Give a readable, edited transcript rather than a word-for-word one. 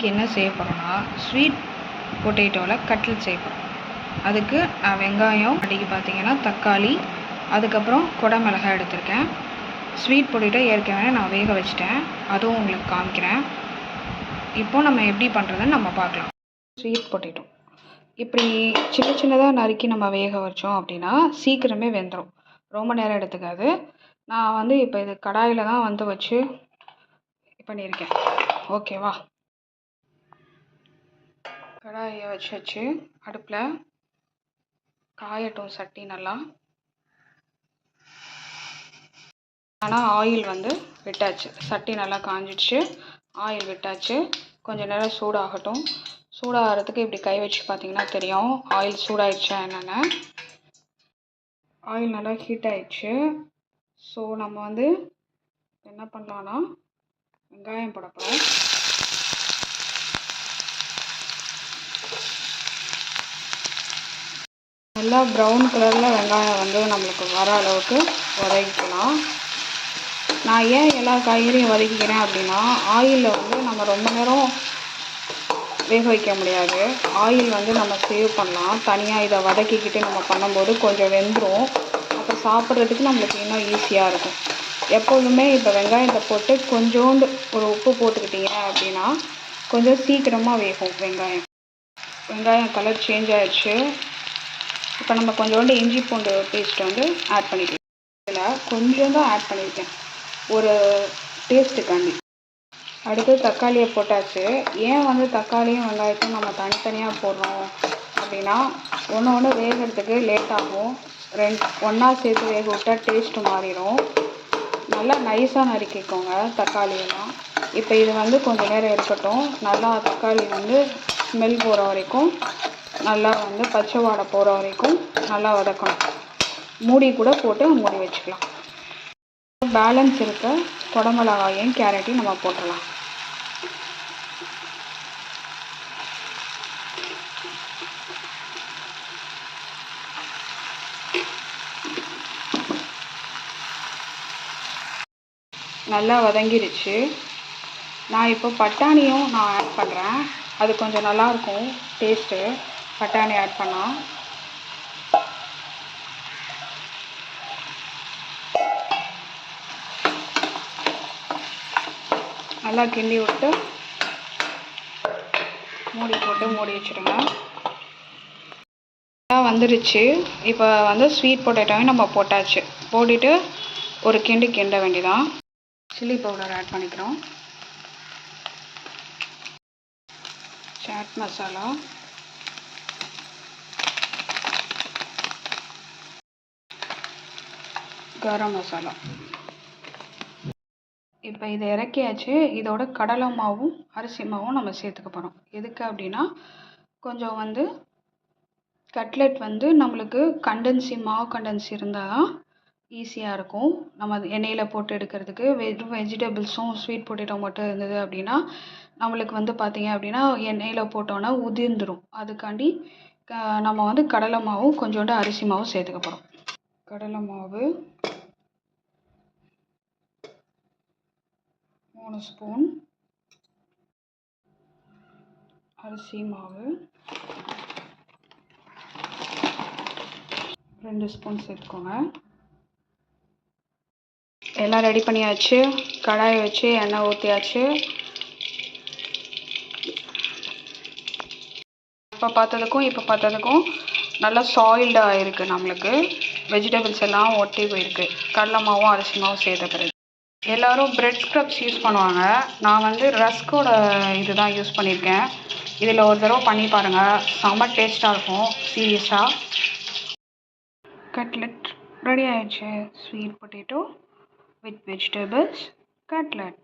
என்ன செய்ய போகிறோன்னா ஸ்வீட் பொட்டேட்டோவில் கட்லெட் செய்ய போகிறோம். அதுக்கு நான் வெங்காயம், அடிக்கு பார்த்தீங்கன்னா தக்காளி, அதுக்கப்புறம் குடமிளகாய் எடுத்திருக்கேன். ஸ்வீட் பொட்டேட்டோ ஏற்கனவே நான் வேக வச்சுட்டேன், அதுவும் உங்களுக்கு காமிக்கிறேன். இப்போது நம்ம எப்படி பண்ணுறதுன்னு நம்ம பார்க்கலாம். ஸ்வீட் பொட்டேட்டோ இப்படி சின்ன சின்னதாக நறுக்கி நம்ம வேக வச்சோம் அப்படின்னா சீக்கிரமே வெந்துடும், ரொம்ப நேரம் எடுத்துக்காது. நான் இப்போ இது கடாயில் தான் வச்சு பண்ணியிருக்கேன். ஓகேவா? கடாயை வச்சு அடுப்பில் காயட்டும் சட்டி நல்லா. ஆனால் ஆயில் விட்டாச்சு, சட்டி நல்லா காஞ்சிடுச்சு, ஆயில் விட்டாச்சு. கொஞ்சம் நேரம் சூடாகட்டும். சூடாகிறதுக்கு இப்படி கை வச்சு பார்த்தீங்கன்னா தெரியும் ஆயில் சூடாயிடுச்சா என்னென்னு. ஆயில் நல்லா ஹீட் ஆயிடுச்சு. ஸோ நம்ம என்ன பண்ணலான்னா வெங்காயம் போட போகிறோம். நல்லா ப்ரௌன் கலரில் வெங்காயம் நம்மளுக்கு வர அளவுக்கு வதக்கிக்கலாம். நான் ஏன் எல்லா காய்கறியும் வதக்கிக்கிறேன் அப்படின்னா ஆயிலில் நம்ம ரொம்ப நேரம் வேக வைக்க முடியாது. ஆயில் நம்ம சேவ் பண்ணலாம். தனியாக இதை வதக்கிக்கிட்டு நம்ம பண்ணும்போது கொஞ்சம் வெந்துடும். அப்போ சாப்பிட்றதுக்கு நம்மளுக்கு இன்னும் ஈஸியாக இருக்கும். எப்போதுமே இப்போ வெங்காயத்தை போட்டு கொஞ்சோண்டு ஒரு உப்பு போட்டுக்கிட்டீங்க அப்படின்னா கொஞ்சம் சீக்கிரமாக வேகும். வெங்காயம் கலர் சேஞ்ச் ஆகிடுச்சு. இப்போ நம்ம கொஞ்சோண்டு இஞ்சி பூண்டு பேஸ்ட் ஆட் பண்ணிக்கலாம். இதில் கொஞ்சம் தான் ஆட் பண்ணியிருக்கேன், ஒரு டேஸ்ட்டுக்காண்டி. அடுத்து தக்காளியை போட்டாச்சு. ஏன் தக்காளியும் வெங்காயத்தையும் நம்ம தனித்தனியாக போடுறோம் அப்படின்னா ஒன்று வேகிறதுக்கு லேட் ஆகும். ஒன்றா சேர்த்து வேக விட்டால் டேஸ்ட்டு மாறிடும். நல்லா நைஸாக நறுக்கிக்கோங்க தக்காளியெல்லாம். இப்போ இது கொஞ்சம் நேரம் இருக்கட்டும். நல்லா தக்காளி ஸ்மெல் போகிற வரைக்கும் நல்லா பச்சை வாடை போகிற வரைக்கும் நல்லா வதக்கணும். மூடி கூட போட்டு மூடி வச்சுக்கலாம். பேலன்ஸ் இருக்க குடமிளகாயும் கேரட்டையும் நம்ம போட்டுடலாம். நல்லா வதங்கிருச்சு. நான் இப்போ பட்டாணியும் ஆட் பண்ணுறேன். அது கொஞ்சம் நல்லாயிருக்கும் டேஸ்ட்டு, பட்டாணி ஆட் பண்ணால். நல்லா கிண்டி விட்டு மூடி போட்டு மூடி வச்சுருங்க. வந்துருச்சு. இப்போ ஸ்வீட் பொட்டேட்டோவையும் நம்ம போட்டாச்சு. போட்டுட்டு ஒரு கிண்ட வேண்டியதான். சில்லி பவுடர் ஆட் பண்ணிக்கிறோம். சாட் மசாலா, கரம் மசாலா. இப்போ இதை இறக்கியாச்சு. இதோட கடலை மாவும் அரிசி மாவும் நம்ம சேர்த்துக்க போகிறோம். எதுக்கு அப்படின்னா கொஞ்சம் கட்லெட் நம்மளுக்கு மாவு கண்டன்சி இருந்தால் தான் ஈஸியாக இருக்கும். நம்ம எண்ணெயில் போட்டு எடுக்கிறதுக்கு. வெறும் வெஜிடபிள்ஸும் ஸ்வீட் பொட்டேட்டோ மட்டும் இருந்தது அப்படின்னா நம்மளுக்கு பார்த்தீங்க அப்படின்னா எண்ணெயில் போட்டோன்னா உதிர்ந்துடும். அதுக்காண்டி நம்ம கடலை மாவும் கொஞ்சோண்டு அரிசி மாவும் சேர்த்துக்க போகிறோம். கடலை மாவு 3 ஸ்பூன், அரிசி மாவு 2 ஸ்பூன் சேர்த்துக்கோங்க. எல்லாம் ரெடி பண்ணியாச்சு. கடாயை வச்சு எண்ணெய் ஊற்றியாச்சு. இப்போ பார்த்ததுக்கும் நல்லா சாயில்டாக இருக்குது. நம்மளுக்கு வெஜிடபிள்ஸ் எல்லாம் ஒட்டி போயிருக்கு, கடலை மாவும் அரிசி மாவும் சேர்த்த பிறகு. எல்லோரும் பிரெட் ஸ்க்ரப்ஸ் யூஸ் பண்ணுவாங்க. நான் ரஸ்கோட இது தான் யூஸ் பண்ணியிருக்கேன். இதில் ஒரு தடவை பண்ணி பாருங்கள், செம்ம டேஸ்ட்டாக இருக்கும். சீரியஸாக. கட்லெட் ரெடி ஆயிடுச்சு. Sweet potato with vegetables cutlet.